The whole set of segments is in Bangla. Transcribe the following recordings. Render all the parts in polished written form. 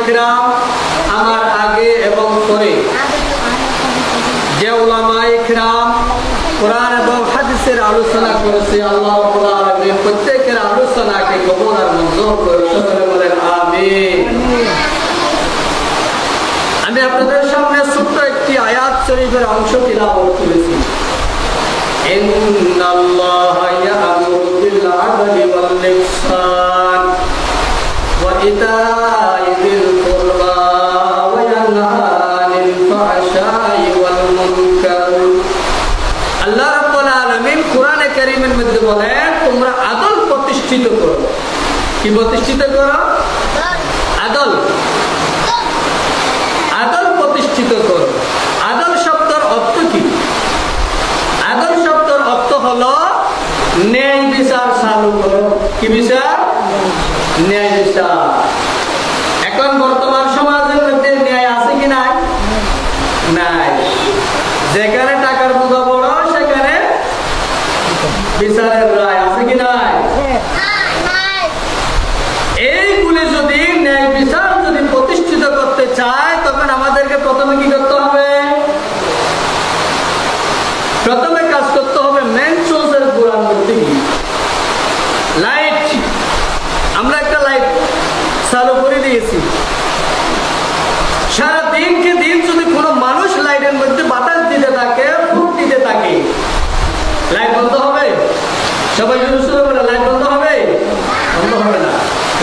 কিরাম আমার আগে এবং পরে যে উলামায়ে কিরাম কোরআন এবং হাদিসের আলোচনা করেছে, আল্লাহ রাব্বুল আলামিন প্রত্যেকের আলোচনাকে কবুল আর মঞ্জুর করে। সকলে বলেন আমিন। আমি আপনাদের সামনে ছোট্ট একটি আয়াত শরীফের অংশ তিলাওয়াত করেছি। ইন্নাল্লাহা ইয়া'মুরু বিল আদলি ওয়াল ইহসান ওয়া ইতা'i যিল কুরবা ওয়া ইয়ানহা আনিল ফাহশাই ওয়াল মুনকার। আল্লাহ রাব্বুল আলামিন কোরআনে কারীমের মধ্যে বলেন, তোমরা আদল প্রতিষ্ঠিত করো। কি প্রতিষ্ঠিত করো? আদল। আদল প্রতিষ্ঠিত করো। আদল শব্দের অর্থ কি? আদল শব্দের অর্থ হলো ন্যায় বিচার চালু করো। কি বিচার? ন্যায় বিচার। এখন বর্তমান সমাজের মধ্যে ন্যায় আছে কি নাই? নাই। যেখানে টাকার বোঝা বড় সেখানে বিচারের রায় আছে কি নাই? এইগুলি যদি ন্যায় বিচার যদি প্রতিষ্ঠিত করতে চায়, তখন আমাদেরকে প্রথমে কি করতে হবে? প্রথমে কাজ করতে হবে মেন সোর্সের গোড়ার মধ্যে কি লাইট। আমরা একটা লাইট চালু করে দিয়েছি, সারা দিনকে দিন যদি কোনো মানুষ লাইটের মধ্যে বাতাস দিতে থাকে, ফুট দিতে থাকে, লাইট বন্ধ হবে? সবাই যদি শুরু করে লাইট বন্ধ হবে? বন্ধ হবে না।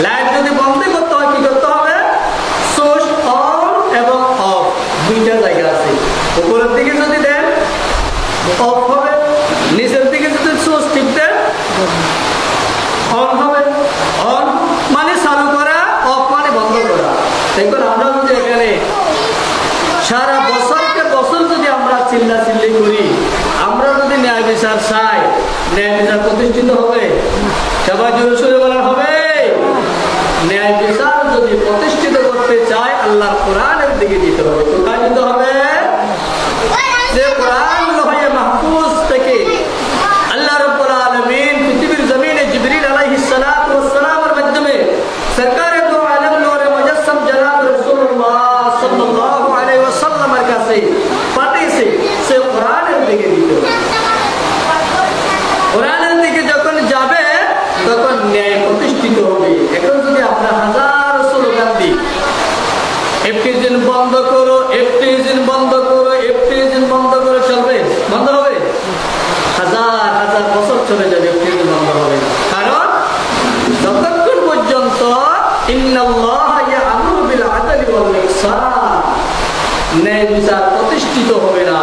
লাইট যদি বন্ধ করতে হয় কি করতে হবে? সুইচ অন এবং অফ দুইটা জায়গা আছে। উপরের দিকে যদি দেন অফ হবে, নিচের দিকে যদি সুইচ টিপ দেন অন হবে। অন মানে চালু করা, অফ মানে বন্ধ করা। দেখুন আমরা যদি এখানে সারা বছরকে বছর যদি আমরা চিল্লাচিল্লি করি, আমরা যদি ন্যায় বিচার চাই, ন্যায় বিচার প্রতিষ্ঠিত হবে? সবাই জোরে সোরে বলা হবে। ন্যায় বিচার যদি প্রতিষ্ঠিত করতে চায়, আল্লাহর কোরআনের দিকে যেতে হবে। কোথায় যেতে হবে? যে কোরআন লৌহে মাহফুজ থেকে আল্লাহ রাব্বুল আলামিন পৃথিবীর জমিনে জিবরিল আলাইহিস সালাতু ওয়াস সালামের মাধ্যমে সরকারে দো আলম নূরে মুজাসসাম জনাব রাসূলুল্লাহ সাল্লাল্লাহু আলাইহি ওয়াসাল্লামের কাছে পাঠিয়েছে, সে কোরআনের দিকে যেতে হবে। কোরআনের দিকে যখন যাবে তখন ন্যায় প্রতিষ্ঠিত হবে। এখন যদি আমরা হাজার স্লোগান দিই, এফটিজিন বন্ধ করো, এফটিজিন বন্ধ করো, এফটিজিন বন্ধ করো, চলবে? বন্ধ হবে? হাজার হাজার বছর চলে যাবে, এফটিজিন বন্ধ হবে না। কারণ যতক্ষণ পর্যন্ত ইন্নাল্লাহা ইয়া'মুরু বিল আদলি ওয়াল ইহসান ন্যায় বিচার প্রতিষ্ঠিত হবে না।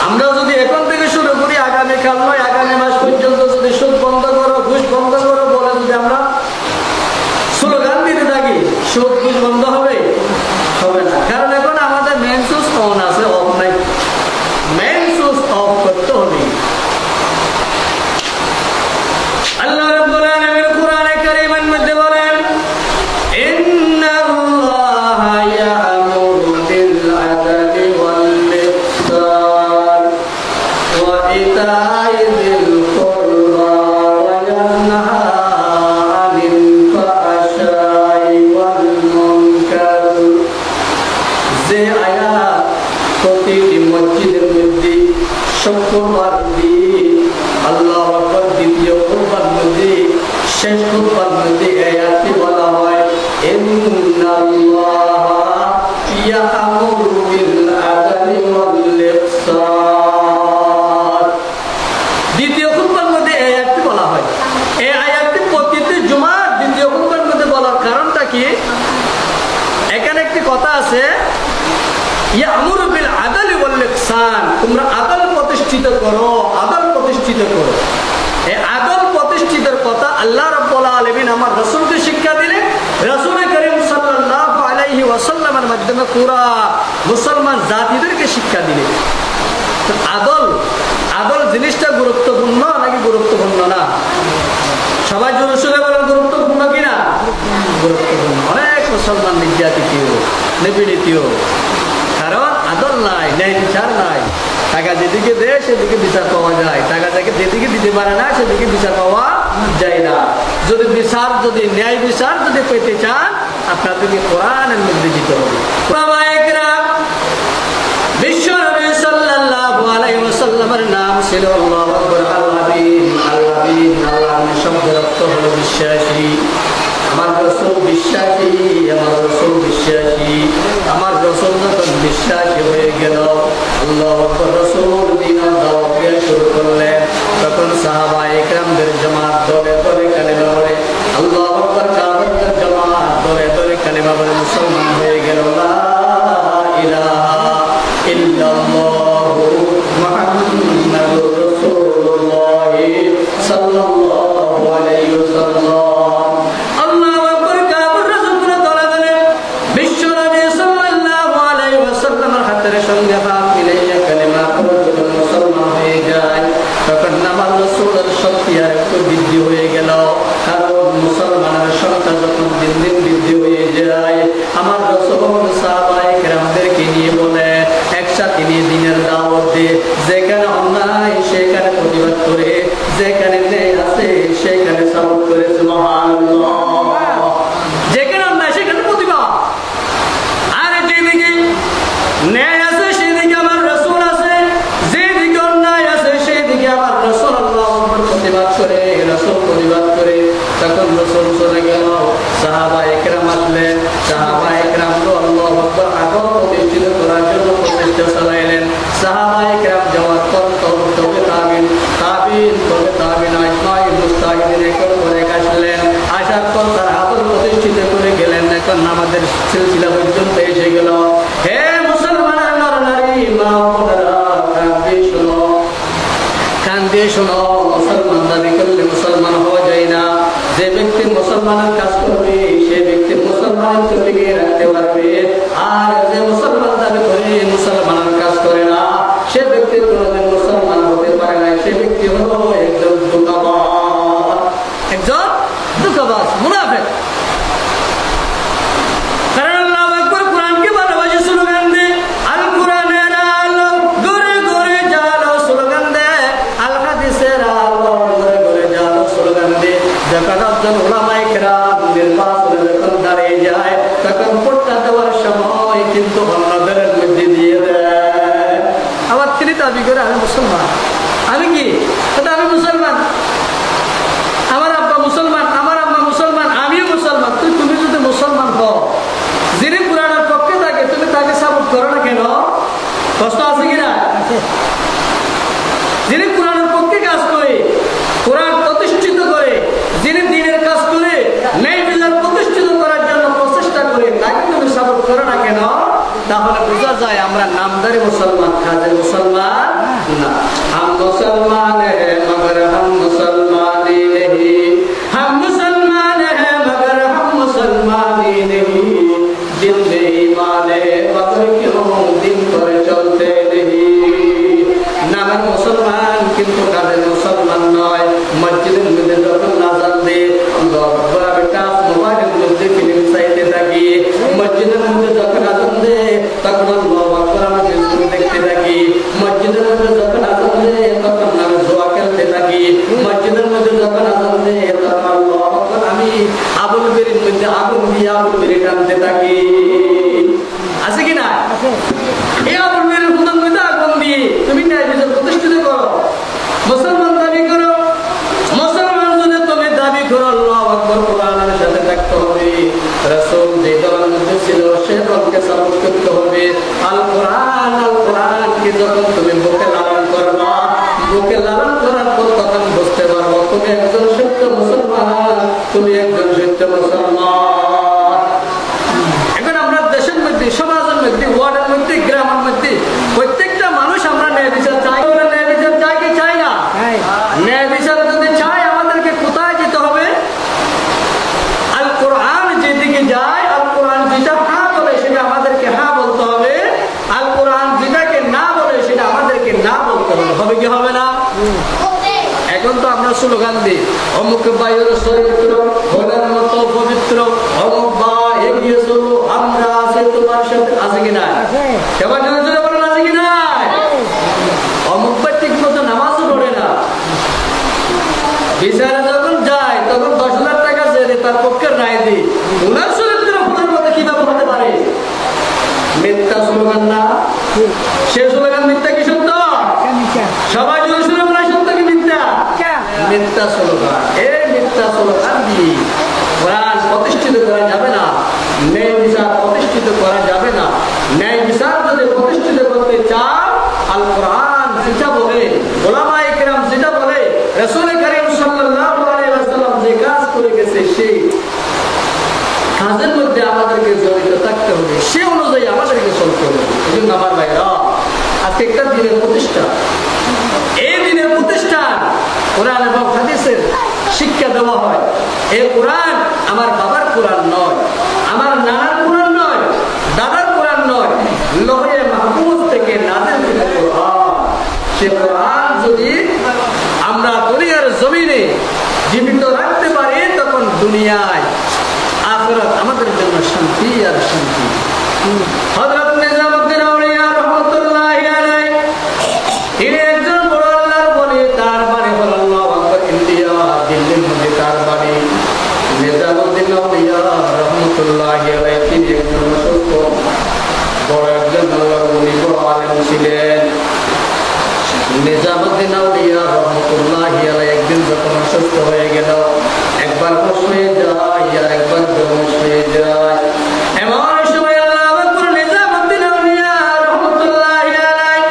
আমরা যদি এখন থেকে শুরু করি, আগামীকাল নয় আগামী মাস পর্যন্ত যদি সুদ বন্ধ করো, ঘুষ বন্ধ করো বলে যদি আমরা স্লোগান দিতে থাকি, সুদ ঘুষ বন্ধ হবে? হবে না। কারণ এখন আমাদের মেন সোর্স অন আছে, অফ নাই। মেন সোর্স অফ করতে হবে। আল্লাহ রাব্বুল আলামিন কোরআনে কারীমের মধ্যে বলেন, ইন্নাল্লাহা ইয়া'মুরু বিল আদলি ওয়াল ইহসান ওয়া ইতা'i যিল কুরবা ওয়া ইয়ানহা আনিল ফাহশাই ওয়াল মুনকার। যে আয়াত প্রতিটি মসজিদের মধ্যে শুক্রবার দিন আল্লাহ আকবার দ্বিতীয় খুতবার মধ্যে শেষ খুতবার মধ্যে আয়াতটি বলা হয়, ইন্নাল্লাহা ইয়া'মুরু বিল আদলি ওয়াল ইহসান। দ্বিতীয় খুতবার মধ্যে আয়াতটি বলা হয়। এই আয়াতটি প্রতিটি জুমার দ্বিতীয় খুতবার মধ্যে বলার কারণটা কি? এখানে একটি কথা আছে, ইয়া'মুরু বিল আদলি ওয়াল ইহসান, তোমরা আদল প্রতিষ্ঠিত করো, আদল প্রতিষ্ঠিত করো। এই আদল প্রতিষ্ঠিতের কথা আল্লাহ রাব্বুল আলামিন আমার রাসূলকে শিক্ষা দিলেন। রাসূল করিম সাল্লাল্লাহু আলাইহি ওয়াসাল্লামের মাধ্যমে পুরা মুসলমান জাতিদেরকে শিক্ষা দিলেন। তো আদল, আদল জিনিসটা গুরুত্বপূর্ণ নাকি গুরুত্বপূর্ণ না? সবাই জোরে সোরে বলেন, গুরুত্বপূর্ণ কিনা? গুরুত্বপূর্ণ। অনেক মুসলমান নির্যাতিত, নিপীড়িত, কারণ আদল নাই, ন্যায় বিচার নাই। টাকা যেদিকে দেয় সেদিকে বিচার পাওয়া যায়, টাকা যেদিকে দিতে পারে না সেদিকে বিচার পাওয়া যায় না। যদি বিচার, যদি ন্যায় বিচার যদি পেতে চান, আপনাদেরকে কোরআনের মধ্যে দিতে হবে। বিশ্ব নবী সাল্লাল্লাহু আলাইহি ওয়াসাল্লামের নাম ছিল আল্লাহু আকবার, আল-আমিন। আল-আমিন আল্লাহর শব্দের অর্থ হলো বিশ্বাসী। আমার রাসূল বিশ্বাসী, আমার রাসূল বিশ্বাসী। আমার রাসূল যখন বিশ্বাসী হয়ে গেল, আল্লাহু আকবার, রাসূল দ্বীনের দাওয়াত দেওয়া শুরু করলেন। তখন সাহাবায়ে কেরামদের জামাত দলে দলে কালেমা পড়ে, আল্লাহু আকবার, কাফেরদের জামাত দলে দলে কালেমা পড়ে মুসলমান হয়ে গেল। লা ইলাহা ইল্লাল্লাহু মুহাম্মাদুর রাসূলুল্লাহ সাল্লাল্লাহু আলাইহি ওয়াসাল্লাম। সঙ্গে হাত মিলাইয়া কালেমা পড়ে মুসলমান হয়ে যায়, তখন আমার রাসূলের শক্তি আর একটু বৃদ্ধি হয়ে গেল। কারণ মুসলমানের সংখ্যা যখন দিন দিন বৃদ্ধি হয়ে যায়, আমার রাসূল সাহাবায়ে কেরামদেরকে নিয়ে বলে, একসাথে নিয়ে দ্বীনের দাওয়াত দে। যেখানে অন্যায় সেখানে প্রতিবাদ করে, যেখানে ন্যায় আছে সেখানে সাপোর্ট করে। সুবহানাল্লাহ। যেখানে অন্যায় সেখানে প্রতিবাদ, আর যেদিকে ন্যায় আছে সেদিকে আমার রাসূল আছে, যেদিকে অন্যায় আছে সেদিকে আমার রাসূল আল্লাহু আকবার প্রতিবাদ করে, রাসূল প্রতিবাদ করে। তখন রাসূল চলে গেল, সাহাবায়ে কেরাম আসলেন। সাহাবায়ে কেরাম তো আল্লাহু আকবার আগম প্রতিষ্ঠিত করার জন্য প্রচেষ্টা চালাইলেন। সাহাবায়ে কেরাম যাওয়ার পর তবে তাবিন, তাবিন তবে তাবিন, আজমাই মুস্তাহিদিন একর করে আসলেন। আসার পর তার আদর প্রতিষ্ঠিত করে গেলেন। এখন আমাদের সিলসিলা পর্যন্ত এসে গেল। হে মুসলমানের নরনারী মা বোনেরা, কান দিয়ে শোনো, মুসলমান দাবি করলে মুসলমান হওয়া যায় না। যে ব্যক্তি মুসলমানের কাজ করবে সে ব্যক্তি মুসলমানের তৈরি রাখতে পারবে, আর যে মুসলমান দাবি করে মুসলমানের কাজ করে না সে ব্যক্তি কোনোদিন মুসলমান হতে পারে না। সে ব্যক্তি হলো একজন ধোঁকাবাজ, একজন ধোঁকাবাজ, মুনাফিক। কারণ আল্লাহু আকবার কোরআনকে ভালোবাসে স্লোগান দেয়, আল কোরআনের আলো ঘরে ঘরে জালো স্লোগান দেয়, আল হাদিসের আলো ঘরে ঘরে জালো স্লোগান দেয়। যখন একজন উলামায়ে কেরাম নির্বাচনে যখন দাঁড়িয়ে যায়, তখন ভোটটা দেওয়ার সময় কিন্তু অন্যদের মধ্যে দিয়ে দেয়। আবার তিনি দাবি করে আমি মুসলমান। আমি কি? আমি মুসলমান, আমার আব্বা মুসলমান, আমার আম্মা মুসলমান, আমিও মুসলমান। তুমি যদি মুসলমান হও, যিনি কোরআনের পক্ষে থাকে তুমি তাকে সাপোর্ট করো না কেন? কষ্ট আছে কিনা? যিনি কোরআনের পক্ষে কাজ করে, কোরআন প্রতিষ্ঠিত করে, যিনি দ্বীনের কাজ করে, ন্যায় বিচার প্রতিষ্ঠিত করার জন্য প্রচেষ্টা করে, তাকে তুমি সাপোর্ট করো না কেন? তাহলে বোঝা যায় আমরা নামদারি মুসলমান, কাজের মুসলমান না। হাম মুসলমান হে মগর হাম মুসলমানি নেহি, হাম মুসলমান হে মগর হাম মুসলমানি নেহি, দিল মে ঈমান হে মগর ক্यों দিন पर চলতে নেহি। নামের মুসলমান কিন্তু কাজের মুসলমান নয়। মসজিদের মধ্যে যখন আযান দেয়, আল্লাহু আকবার কাজ মোবাইলের মধ্যে ফিল্ম চাইতে থাকি। মসজিদের মধ্যে যখন আযান দেয় তখন আল্লাহু আকবার আমরা ফিল্ম দেখতে থাকি। মসজিদের মধ্যে যখন আযান দেয় তখন আমরা জুয়া খেলতে থাকি। মসজিদের মধ্যে যখন আযান দেয় তখন আল্লাহু আকবার আমি আবুল বিরির মধ্যে আগুন দিয়ে আবুল বিরি টানতে থাকি। আছে কি না? এই আবুল বিরির মধ্যে আগুন দিয়ে তুমি ন্যায় বিচার প্রতিষ্ঠিত করো, মুসলমান দাবি করো। মুসলমান যদি তুমি দাবি করো, আল্লাহু আকবার কোরআনের সাথে থাকতে হবে। রাসূল যে দলের মধ্যে ছিল সে দলকে সাপোর্ট করতে হবে। আল কোরআনকে যখন তুমি বুকে লালন করবা, বুকে লালন করার পর তখন বুঝতে পারবো তুমি একজন সত্য মুসলমান, তুমি একজন সত্য মুসলমান। এখন আমরা দেশের মধ্যে, সমাজের মধ্যে, ওয়ার্ডের মধ্যে, গ্রামের মধ্যে প্রত্যেকটা মানুষ আমরা ন্যায় বিচার চাই। ন্যায় বিচার চাই কি চাই না? ন্যায় বিচার যদি চাই আমাদেরকে কোথায় যেতে হবে? আল কোরআন যেদিকে যায়, আল কোরআন যেটা হ্যাঁ বলে সেটা আমাদেরকে হ্যাঁ বলতে হবে। আল কোরআন যেটাকে না বলে সেটা আমাদেরকে না বলতে হবে। হবে কি হবে না? এখন তো আমরা স্লোগান দিই, অমুক ভাইয়ের চরিত্র হলের মতো পবিত্র, অমুক ভাই এগিয়ে চলো, আমরা আছি তোমার সাথে। আছে কি না? এবার বলেন আছে কি না? অমুক ভাই ঠিক মতো নামাজও পড়ে না, বিচারে যখন যায় তখন 10,000 টাকা জেলে তার পক্ষের রায় দিই, ওনার চরিত্র মিথ্যা স্লোগান না? সে স্লোগান মিথ্যা কি সত্য? সবাই যদি শুনে বলে সত্য কি মিথ্যা? মিথ্যা স্লোগান। এই মিথ্যা স্লোগান দিয়ে কোরআন প্রতিষ্ঠিত করা যাবে না, ন্যায় বিচার প্রতিষ্ঠিত করা যাবে না। ন্যায় বিচার যদি প্রতিষ্ঠিত করতে চান, আল কোরআন যেটা বলে, ওলামায়ে কেরাম যেটা বলে, রাসূল করিম সাল্লাল্লাহু আলাইহি ওয়াসাল্লাম যে কাজ করে গেছে, সেই কাজের মধ্যে আমাদেরকে জড়িত থাকতে হবে, সে অনুযায়ী আমাদেরকে চলতে হবে। এই জন্য আমার ভাইরা, আজকে একটা দিনের প্রতিষ্ঠা, এই দিনের প্রতিষ্ঠান কোরআন এবং হাদিসের শিক্ষা দেওয়া হয়। এই কোরআন আমার বাবার কোরআন নয়, আমার নানার কোরআন নয়, দাদার কোরআন নয়, লৌহে মাহফুজ থেকে নাযিল কোরআন। সে কোরআন যদি আমরা দুনিয়ার জমিনে জীবিত রাখতে পারি, তখন দুনিয়ায় আখিরাত আমাদের জন্য শান্তি আর শান্তি। হযরত নিজামউদ্দিন আউলিয়া রাহমাতুল্লাহি আলাইহি, তিনি একজন বড় আল্লাহর ওলি। তার বাড়ি হলো আল্লাহু আকবার, ইন্ডিয়া, দিল্লির মধ্যে তার বাড়ি। নিজামউদ্দিন আউলিয়া রাহমাতুল্লাহি আলাইহি তিনি একজন অসুস্থ বড় একজন আল্লাহর ওলি, বড় আলেম ছিলেন। নিজামউদ্দিন আউলিয়া রাহমাতুল্লাহি আলাইহি একদিন যখন অসুস্থ হয়ে গেল, একবার হুঁশ হয়ে যায় আর একবার বেহুঁশ হয়ে যায়। এমন সময় আল্লাহু আকবার, নিজামউদ্দিন আউলিয়া রাহমাতুল্লাহি আলাইহি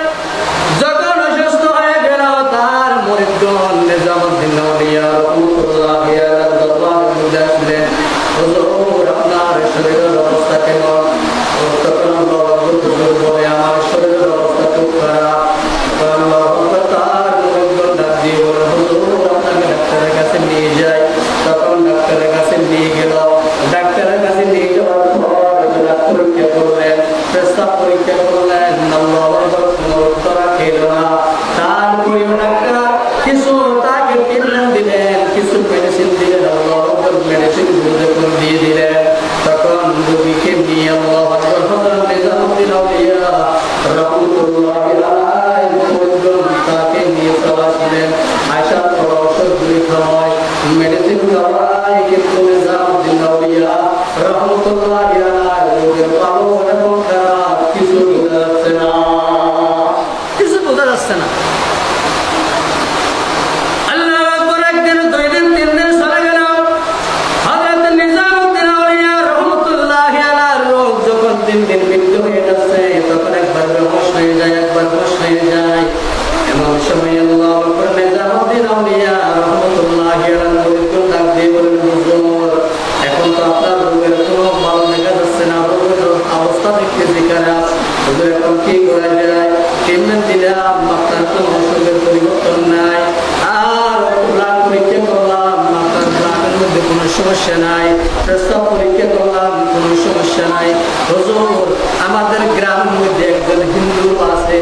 যখন অসুস্থ হয়ে গেল, তার মুরিদগণ নিজামউদ্দিন আউলিয়া রাহমাতুল্লাহি আলাইহি দরবারে মধ্যে আসলেন, হুজুর আপনার শরীরের অবস্থা কেমন? তখন আল্লাহু আকবার হুজুর বলে, আমার শরীরের অবস্থা খুব খারাপ। আল্লাহু আকবার, তার মুরিদগণ ডাক দিয়ে বলে, হুজুর আপনাকে ডাক্তারের কাছে নিয়ে যাই। তখন ডাক্তারের কাছে নিয়ে গেল। ডাক্তারের কাছে নিয়ে যাওয়ার পর পরীক্ষা করলেন, প্রস্তাব পরীক্ষা করলেন, আল্লাহু আকবার, কোনো উত্তর খেল না। তারপরেও ডাক্তার কিছু তাকে ট্রিটমেন্ট দিলেন, কিছু মেডিসিন দিলেন, আল্লাহু আকবার, মেডিসিন যখন দিয়ে দিলেন, তখন রোগীকে নিয়ে আল্লাহু আকবার, হযরত নিজামউদ্দিন আউলিয়া রাহমাতুল্লাহি আলাইহি তাকে নিয়ে চলাছিলেন। আসার পর ওষুধগুলি খাওয়ায়, মেডিসিন খাওয়ায়, কিন্তু নিজামউদ্দিন আউলিয়া রাহমাতুল্লাহি আলাইহি রোগের ভালো এবং খারাপ কিছু বোঝা যাচ্ছে না, কিছু বোঝা যাচ্ছে না। আল্লাহু আকবার, একদিন, দুই দিন, তিন দিন চলে গেল। হযরত নিজামউদ্দিন আউলিয়া রাহমাতুল্লাহি আলাইহি রোগ যখন দিন দিন মৃত্যু হয়ে যাচ্ছে, তখন একবার বেহুঁশ হয়ে যায়, একবার হুঁশ হয়ে যায়। এমন সময় আল্লাহু আকবার, নিজামউদ্দিন আউলিয়া রাহমাতুল্লাহি আলাইহি ডাক দিয়ে বলেন, হুজুর এখন তো আপনার রোগের কোনো ভালো দেখা যাচ্ছে না, রোগের অবস্থা দেখতেছি খারাপ। হুজুর এখন কি করা যায়? ট্রিটমেন্ট দিলাম, আপনার কোনো অসুখের পরিবর্তন নাই। আর ব্লাড পরীক্ষা করলাম, আপনার ব্লাডের মধ্যে কোনো সমস্যা নাই। প্রস্তাব পরীক্ষা করলাম, কোনো সমস্যা নাই। হুজুর আমাদের গ্রামের মধ্যে একজন হিন্দু আছে,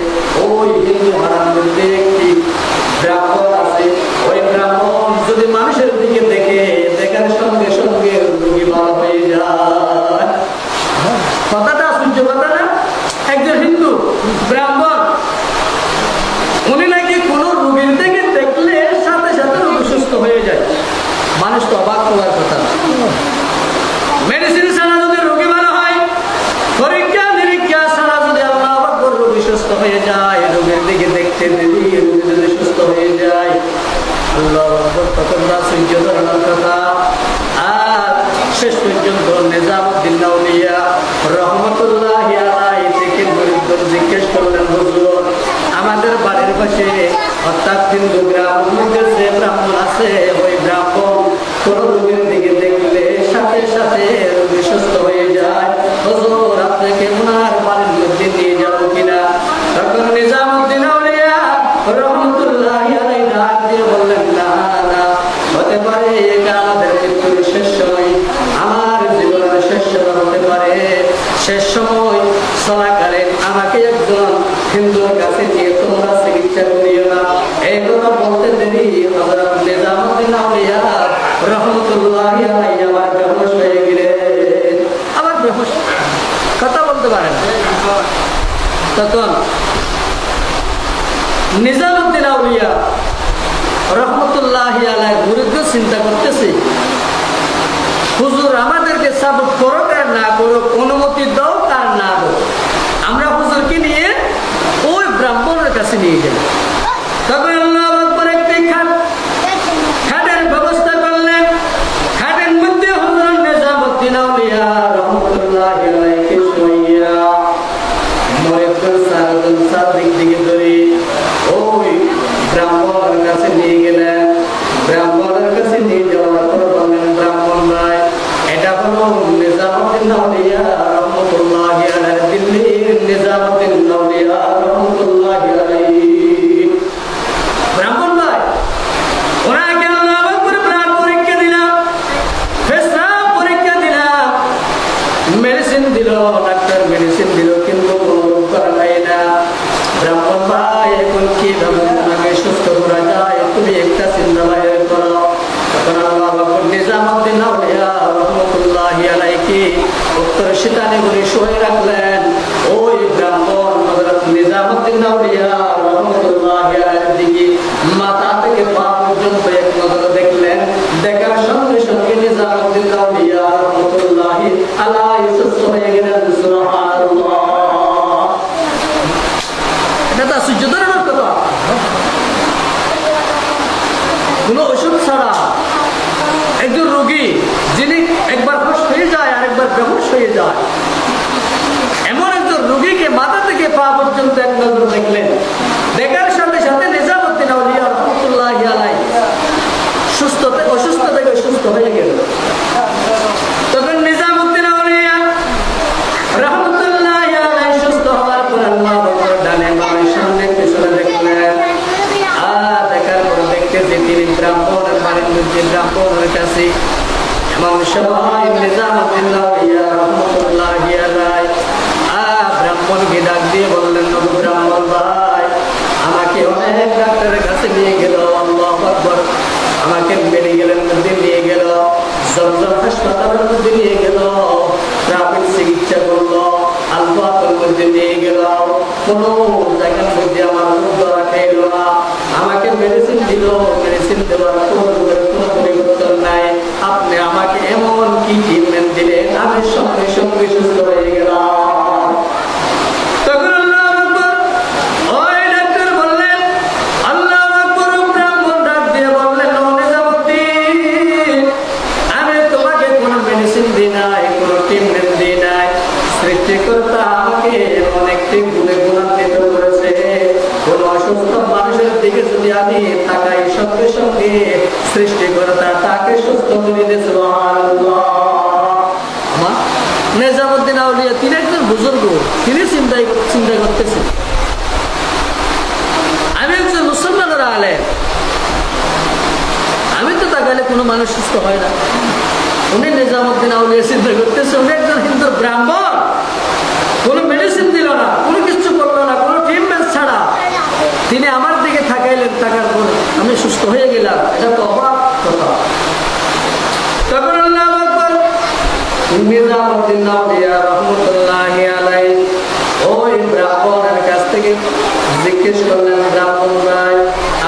ওই হিন্দু পাড়ার মধ্যে একটি ব্রাহ্মণ আছে। ওই ব্রাহ্মণ যদি মানুষের দিকে দেখে, দেখার সঙ্গে সঙ্গে রোগী ভালো হয়ে যায়। কথাটা সূর্য কথা না? একজন হিন্দু ব্রাহ্মণ, উনি নাকি কোনো রোগীর দিকে দেখলে সাথে সাথে রোগী সুস্থ হয়ে যায়। মানুষ তো অবাক হওয়ার কথা না। মেডিসিন ছাড়া যদি রোগী ভালো হয়, পরীক্ষা নিরীক্ষা ছাড়া যদি আল্লাহু আকবার রোগী সুস্থ হয়ে যায়, রোগীর দিকে দেখতে দেরি রোগী যদি সুস্থ হয়ে যায়, আল্লাহু আকবার, তখন না সহ্য ধরার কথা। আর শেষ পর্যন্ত নিজামউদ্দিন আউলিয়া রাহমাতুল্লাহি আলাইহি থেকে মুরিদগণ জিজ্ঞেস করলেন, হুজুর আমাদের বাড়ির পাশে অর্থাৎ হিন্দু গ্রামের মধ্যে যে ব্রাহ্মণ আছে, ওই ব্রাহ্মণ কোন রোগীর দিকে দেখলে সাথে সাথে রোগী সুস্থ হয়ে যায়। হুজুর আপনাকে ওনার বাড়ির মধ্যে নিয়ে যাব কিনা? তখন নিজামউদ্দিন আউলিয়া রাহমাতুল্লাহি আলাইহি ডাক দিয়ে বললেন, না না, হতে পারে এটা আমাদের মৃত্যুর শেষ সময়, আমার জীবনের শেষ সময় হতে পারে। শেষ সময় চলাকালীন আমাকে একজন হিন্দুর কাছে নিয়ে তোমরা চিকিৎসা করিও না। এই কথা বলতে দেরি হযরত নিজামউদ্দিন আউলিয়া রাহমাতুল্লাহি আলাইহি আবার বেহুঁশ হয়ে গেলেন। আবার বেহুঁশ, কথা বলতে পারে না। তখন নিজামউদ্দিন আউলিয়া রাহমাতুল্লাহি আলাইহি মুরিদ চিন্তা করতেছে, হুজুর আমাদেরকে সাপোর্ট করো আর না করো, অনুমতি দাও আর না দাও, কাছে নিয়ে গেলেন। তখন আল্লাহু আকবার একটি খাটের ব্যবস্থা করলেন। খাটের মধ্যে হযরত নিজামউদ্দিন আউলিয়া রাহমাতুল্লাহি আলাইহি শুইয়া মরিয়ম সারাদুল সাদিক দিকে ধরে ওই ব্রাহ্মণের কাছে নিয়ে গেলেন। ব্রাহ্মণের কাছে নিয়ে যাওয়ার পর বললেন, ব্রাহ্মণ ভাই, এটা হলো নিজামউদ্দিন আউলিয়া রাহমাতুল্লাহি আলাইহি, দিল্লির নিজামউদ্দিন আউলিয়া রাহমাতুল্লাহি আলাইহি। ব্রাহ্মণ ভাই, ওনাকে আল্লাহু আকবার প্রাণ পরীক্ষা দিলাম, পেশাব পরীক্ষা দিলাম, মেডিসিন দিল, ডাক্তার মেডিসিন দিল, কিন্তু কোনো উপকার হয় না। ব্রাহ্মণ ভাই, এখন কিভাবে তোমাকে সুস্থ করা যায় তুমি একটা চিন্তা বাইর করো। তখন আল্লাহু আকবার নিজামউদ্দিন আউলিয়া রাহমাতুল্লাহি আলাইহি উত্তর শীতানে করে শুয়ে রাখলেন। ওই ব্রাহ্মণ হযরত নিজামউদ্দিন আউলিয়া রাহমাতুল্লাহি আলাইহির দিকে মাথা থেকে পা পর্যন্ত এক নজরে দেখলেন। দেখার সঙ্গে সঙ্গে নিজামউদ্দিন আউলিয়া রাহমাতুল্লাহি আলাইহি সুস্থ হয়ে গেলেন। সুবহানাল্লাহ। এটা তো আশ্চর্য ধরনের কথা। কোন ওষুধ ছাড়া একজন রোগী যিনি একবার হুঁশ হয়ে যায় আর একবার বেহুশ হয়ে যায়, এমন একজন রোগীকে মাথা থেকে পা পর্যন্ত এক নজর দেখলেন। দেখার সাথে সাথে নিজামউদ্দিন আউলিয়া রাহমাতুল্লাহি আলাইহি অসুস্থ থেকে সুস্থ হয়ে গেল। তখন নিজামউদ্দিন আউলিয়া রাহমাতুল্লাহি আলাইহি সুস্থ হওয়ার পর আল্লাহু আকবার ডানে বামে সামনে পিছনে দেখলেন। দেখার পর দেখতেছে তিনি ব্রাহ্মণের বাড়ির মধ্যে ব্রাহ্মণের কাছে এমন সময় নিজামউদ্দিন আউলিয়া রাহমাতুল্লাহি আলাইহি ব্রাহ্মণকে ডাক দিয়ে বললেন, ব্রাহ্মণ ভাই, আমাকে অনেক ডাক্তারের কাছে নিয়ে গেল, আল্লাহু আকবার, আমাকে মেডিকেলের মধ্যে নিয়ে গেল, জমজম হাসপাতালের মধ্যে নিয়ে গেল, প্রাথমিক চিকিৎসা করলো, আলবাতের মধ্যে নিয়ে গেল, কোনো জায়গার মধ্যে আমার রোগ ধরা খেল না, আমাকে মেডিসিন দিল, মেডিসিন দেওয়ার কোনো পরিবর্তন নাই। আপনি আমাকে এমন কি ট্রিটমেন্ট দিলেন, আমি সঙ্গে সঙ্গে সুস্থ হয়ে গেলাম। সৃষ্টিকর্তা আমাকে এমন একটি গুণে গুণান্বিত করেছে, কোন অসুস্থ মানুষের দিকে যদি আমি তাকাই, সঙ্গে সঙ্গে সৃষ্টিকর্তা তাকে সুস্থ করে দিয়েছে। নিজামউদ্দিন আউলিয়া তিনি একজন বুজুর্গ, তিনি চিন্তা করতেছেন, আমি একজন মুসলমানের আলেম, আমি তো তাকাইলে কোনো মানুষ সুস্থ হয় না। উনি নিজামউদ্দিন আউলিয়া চিন্তা করতেছে, উনি একজন হিন্দু ব্রাহ্মণ, কোনো মেডিসিন দিল না, কোনো কিছু করলো না, কোনো ট্রিটমেন্ট ছাড়া তিনি আমার দিকে তাকাইলেন, তাকার পর আমি সুস্থ হয়ে গেলাম। এটা তো অবাক কথা। তখন আল্লাহু আকবার নিজামউদ্দিন আউলিয়া রাহমাতুল্লাহি আলাইহি ওই ব্রাহ্মণের কাছ থেকে জিজ্ঞেস করলেন, ব্রাহ্মণ ভাই,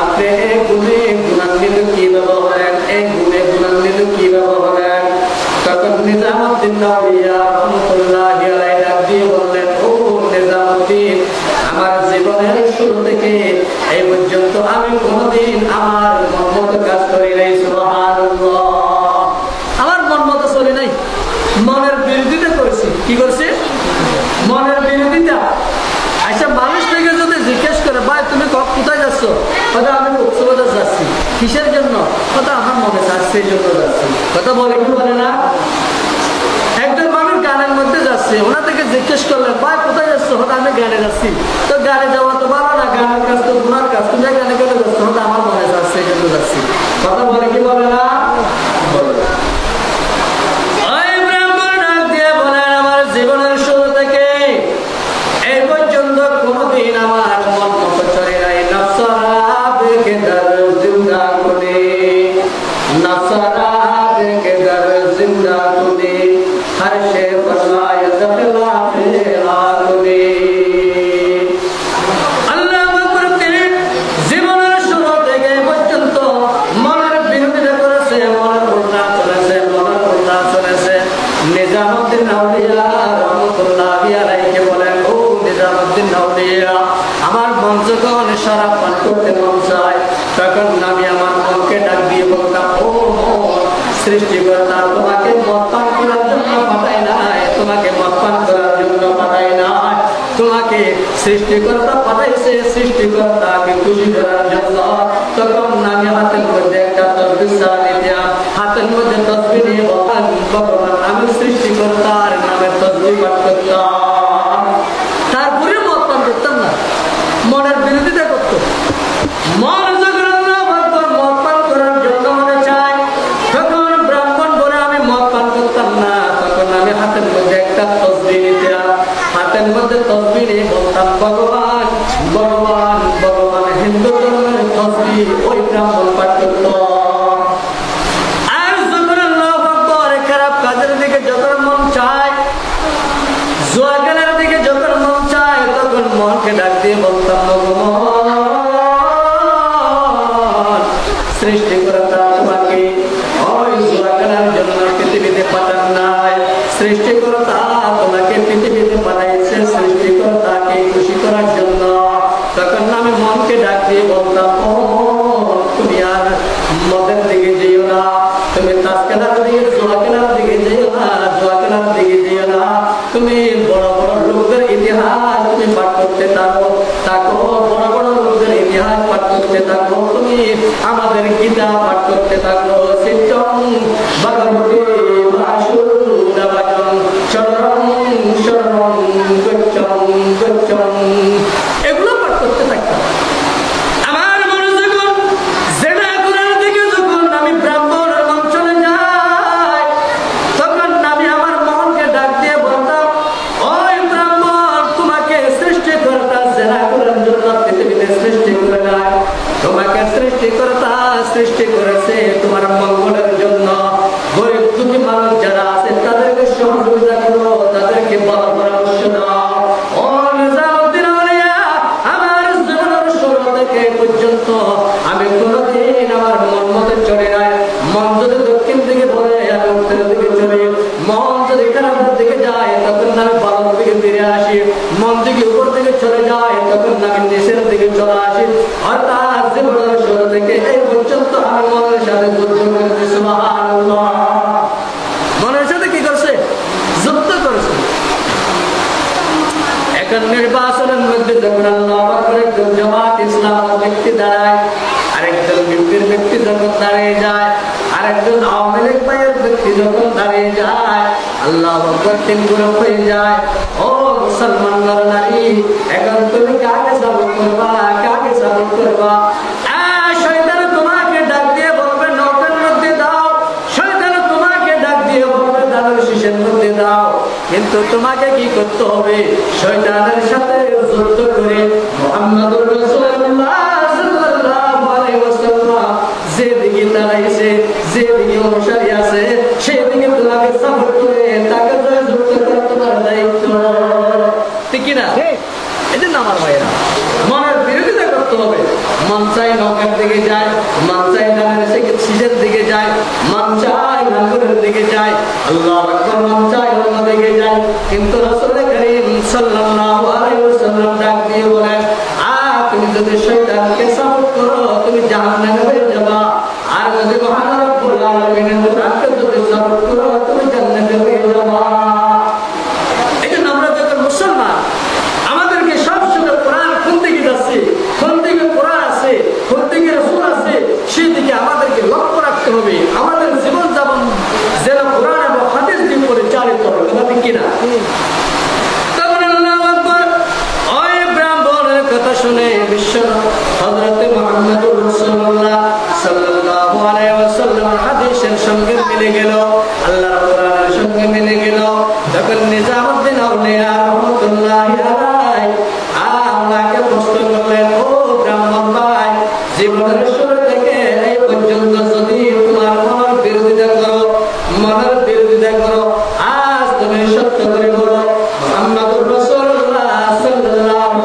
আপনি এই গুণে গুণান্বিত কিভাবে হলেন, এই গুণে গুণান্বিত কিভাবে হলেন? তখন নিজামউদ্দিন আউলিয়া রাহমাতুল্লাহি আলাইহি ডাক দিয়ে বললেন, ও নিজামউদ্দিন, আমার জীবনের শুরু থেকে এই পর্যন্ত আমি কোনোদিন আমার মন মতো কাজ করি নাই। সুবহানাল্লাহ। আমার মন মতো চলে নাই, মনের বিরোধিতা করেছি। কি করছে? মনের বিরোধিতা। আচ্ছা, মানুষ থেকে যদি জিজ্ঞেস করে, ভাই তুমি কোথায় যাচ্ছ? কথা আমি কক্সবাজার যাচ্ছি। কিসের জন্য? কথা আমার মনে চাচ্ছে, এই জন্য যাচ্ছি। কথা বলে কি বলে না? একজন মানুষ গানের মধ্যে যাচ্ছে, ওনা থেকে জিজ্ঞেস করলেন, ভাই কোথায় যাচ্ছ? হয়তো আমি গানে যাচ্ছি। তো গানে যাওয়া তো ভালো না, গানের কাজ তো গুনার কাজ, তুমি গানে কেন যাচ্ছ? হয়তো আমার মনে চাচ্ছে, এই জন্য যাচ্ছি। কথা বলে কি বলে না? ওই ব্রাহ্মণ ডাক দিয়ে বলেন, আমার জীবনের শুরু থেকে এই পর্যন্ত কোনদিন আমার মন মতো চলে নাই। নফসরা দেখে দর জিন্দা করে, নফসরা দেখে দর জিন্দা করে, हर शे फरमाए दखला पे आलमी। अल्लाह अकबर, তিনি শরাব পান করতে মন চায়, তখন আমি আমার মনকে ডাক দিয়ে বলতাম, ও মন, সৃষ্টিকর্তা তোমাকে মদ পান করার জন্য পাঠায় নাই, তোমাকে মদ পান করার জন্য পাঠায় নাই, তোমাকে সৃষ্টিকর্তা পাঠাইছে সৃষ্টিকর্তাকে খুশি করার জন্য। তখন আমি হাতের মধ্যে একটা তসবিহ চালিয়ে দিলাম, হাতের মধ্যে তসবিহ নিয়ে বলতাম, ভগবান আমি সৃষ্টিকর্তার নামে তসবিহ পাঠ করতাম। তারপরে মদ পান করতাম না, মনের বিরোধিতা করত। মন যখন মদ পান করার জন্য মনে চায়, তখন ব্রাহ্মণ বলে আমি মদ পান করতাম না, তখন আমি হাতের মধ্যে একটা তসবিহ নিতাম, হাতের মধ্যে তসবিহ নিয়ে বলতাম, ভগবান ভগবান ভগবান। হিন্দু ধর্মের তসবিহ ওই ব্রাহ্মণ পাঠ করত। আর যখন আল্লাহু আকবার খারাপ কাজের দিকে যখন মন চায়, জুয়া খেলার দিকে যখন মন চায়, তখন মনকে ডাক দিয়ে বলতাম, ভগবান সৃষ্টিকর্তা তোমাকে ওই জুয়া খেলার জন্য পৃথিবীতে পাঠান নাই, সৃষ্টিকর্তা তোমাকে পৃথিবীতে পাঠাইছে সৃষ্টিকর্তাকে খুশি করার জন্য। তখন আমি মনকে ডাক দিয়ে বলতাম, ও তুমি আর মদের দিকে যেও না, তুমি তাস খেলার দিকে জুয়া খেলার দিকে যেও না, জুয়া খেলার দিকে যেও না, তুমি বড় বড় লোকদের ইতিহাস তুমি পাঠ করতে থাকো, বড় বড় লোকদের ইতিহাস পাঠ করতে থাকো, তুমি আমাদের গীতা পাঠ করতে থাকো, সিদ্ধং ভগবতী ভাসুদেবাজং শরণং শরণং গচ্ছং গচ্ছং, এগুলো পাঠ করতে থাকতাম। আমার মনে যখন জেনা করার দিকে যখন আমি ব্রাহ্মণের মন চলে যাই, তখন আমি আমার মনকে ডাক দিয়ে বলতাম, ওই ব্রাহ্মণ তোমাকে সৃষ্টিকর্তা জেনা করার জন্য পৃথিবীতে সৃষ্টি করে নাই, তোমাকে সৃষ্টিকর্তা সৃষ্টি করেছে তোমার মঙ্গলের জন্য। গরিব দুঃখী মানুষ যারা আছে তাদেরকে সহযোগিতা করো, তাদেরকে ভালো পরামর্শ দাও। ও নিজামুদ্দিন আউলিয়া, আমার জীবনের শুরু থেকে পর্যন্ত আমি কোনোদিন আমার মন মতো চলে নাই। মন যদি দক্ষিণ দিকে বলে আমি উত্তর দিকে চলি, মন যদি খারাপের দিকে যায় তখন আমি ভালোর দিকে ফিরে আসি, মন দিকে উপর দিকে চলে যায় তখন আমি নিচের দিকে চলে আসি। অর্থাৎ জীবনের শুরু থেকে এই পর্যন্ত আমি মনের সাথে যুদ্ধ করেছি। সুবহানাল্লাহ, মনের সাথে কি করছে? যুদ্ধ করেছে। এখন নির্বাচনের মধ্যে যখন আল্লাহ আকবার একজন জামাত ইসলাম ব্যক্তি দাঁড়ায়, আরেকজন বিএনপির ব্যক্তি যখন দাঁড়িয়ে যায়, আরেকজন আওয়ামী লীগ পায়ের ব্যক্তি যখন দাঁড়িয়ে যায়, আল্লাহ আকবার তিন গ্রুপ হয়ে যায়। ও মুসলমান নারী, এখন তুমি কাকে সাপোর্ট করবা, কাকে সাপোর্ট করবা? শয়তান তোমাকে ডাক দিয়ে বলবে নৌকার মধ্যে দাও, শয়তান তোমাকে ডাক দিয়ে বলবে দানের শীষের মধ্যে দাও, কিন্তু তোমাকে কি করতে হবে? শয়তানের সাথে যুদ্ধ করে মুহাম্মদুর রাসূলুল্লাহ সাল্লাল্লাহু আলাইহি ওয়াসাল্লাম যেদিকে দাঁড়াইছে, যেদিকে অনুসারী আছে, সেদিকে তোমাকে সাপোর্ট করে তাকে জয়যুক্ত করা তোমার দায়িত্ব, ঠিক কিনা? এই জন্য আমার ভাইয়েরা মনের বিরোধিতা করতে হবে। মন চাই নৌকার দিকে যায়, মন চাই ধানের শীষের দিকে যায়, মন চাই নাঙ্গলের দিকে যায়, আল্লাহু আকবার, মন চাই অন্য দিকে যায়। কিন্তু রাসূল করিম সাল্লাল্লাহু আলাইহি ওয়াসাল্লাম ডাক দিয়ে বলেন, তুমি যদি শয়তানকে সাপোর্ট করো তুমি জাহান্নামে হয়ে যাবা, আর যদি মহান রব্বুল আলামিনের কোরআনকে যদি সাপোর্ট করো তুমি জান্নাতে হয়ে যাবা। এই জন্য আমরা যখন মুসলমান, আমাদেরকে সবসময় কোরআন কোন দিকে যাচ্ছে, কোন দিকে কোরআন আছে, কোন দিকে রাসূল আছে, সেদিকে আমাদেরকে লক্ষ্য রাখতে হবে। আমাদের জীবন যাপন যেন কোরআন এবং হাদিস দিয়ে পরিচালিত হবে, কথা ঠিক কিনা? তখন আল্লাহু আকবার, ওই ব্রাহ্মণের কথা শুনে বিশ্ব হযরত মুহাম্মদুর রাসূলুল্লাহ সাল্লাল্লাহু আলাইহি ওয়াসাল্লাম হাদিসের সঙ্গে মিলে গেল, আল্লাহর কোরআনের সঙ্গে মিলে গেল। তখন নিজামুদ্দিন আউলিয়া রাহমাতুল্লাহি আলাইহি আল্লাহকে প্রশ্ন করলেন, ও ব্রাহ্মণ ভাই, জীবনের শুরু থেকে এই পর্যন্ত যদি তোমার মনের বিরোধিতা করো, মনের বিরোধিতা করো, আজ তুমি সত্য করে বলো মুহাম্মদুর রাসূলুল্লাহ সাল্লাল্লাহু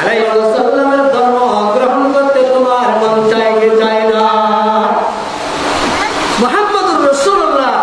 আলাইহি ওয়াসাল্লামের ধর্ম গ্রহণ করতে তোমার মন চায় কি চায় না? মুহাম্মদুর রাসূলুল্লাহ